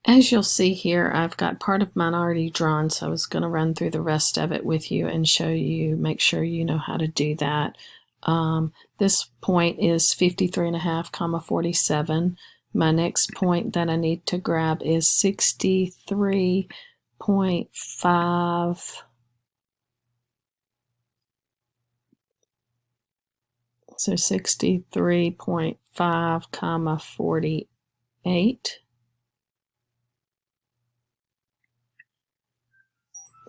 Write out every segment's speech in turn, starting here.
As you'll see here, I've got part of mine already drawn, so I was going to run through the rest of it with you and show you, make sure you know how to do that. This point is 53.5, 47. My next point that I need to grab is 63.5. So 63.5, 48.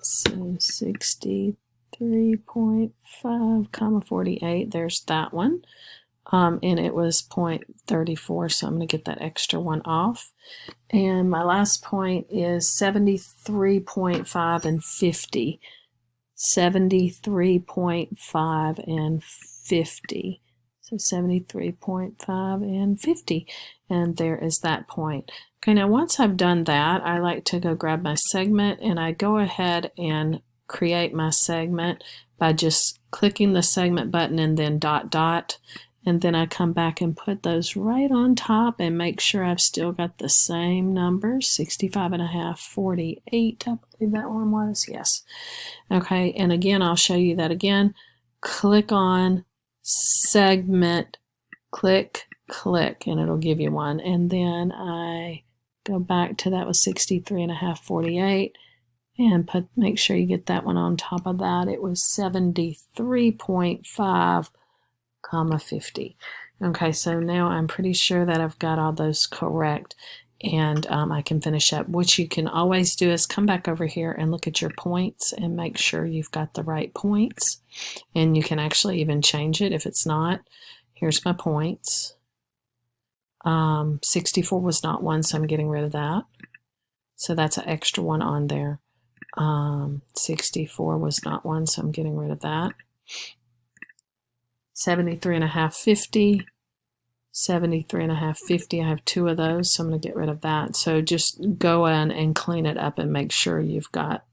So 63.5, 48. There's that one. And it was 0.34, so I'm going to get that extra one off. And my last point is 73.5 and 50. 73.5 and 50. So 73.5 and 50. And there is that point. Okay, now once I've done that, I like to go grab my segment, and I go ahead and create my segment by just clicking the segment button and then dot dot. And then I come back and put those right on top and make sure I've still got the same numbers, 65.5, 48, I believe that one was, yes. Okay, and again, I'll show you that again. Click on segment, click, and it'll give you one. And then I go back to that was 63.5, 48, and make sure you get that one on top of that. It was 73.5, 50. Okay, so now I'm pretty sure that I've got all those correct, and I can finish up. What you can always do is come back over here and look at your points and make sure you've got the right points, and you can actually even change it if it's not. Here's my points. 64 was not one, so I'm getting rid of that. So that's an extra one on there. 64 was not one, so I'm getting rid of that. 73.5, 50. 73.5, 50. I have two of those, so I'm going to get rid of that. So just go in and clean it up and make sure you've got,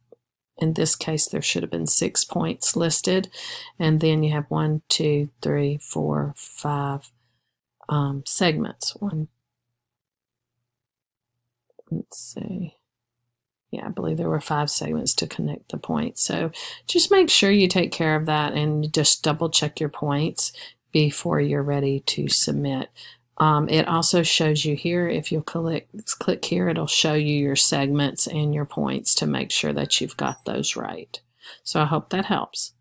in this case, there should have been 6 points listed. And then you have 1, 2, 3, 4, 5 segments. Let's see. Yeah, I believe there were 5 segments to connect the points. So just make sure you take care of that and just double check your points before you're ready to submit. It also shows you here, if you'll click here, it'll show you your segments and your points to make sure that you've got those right. So I hope that helps.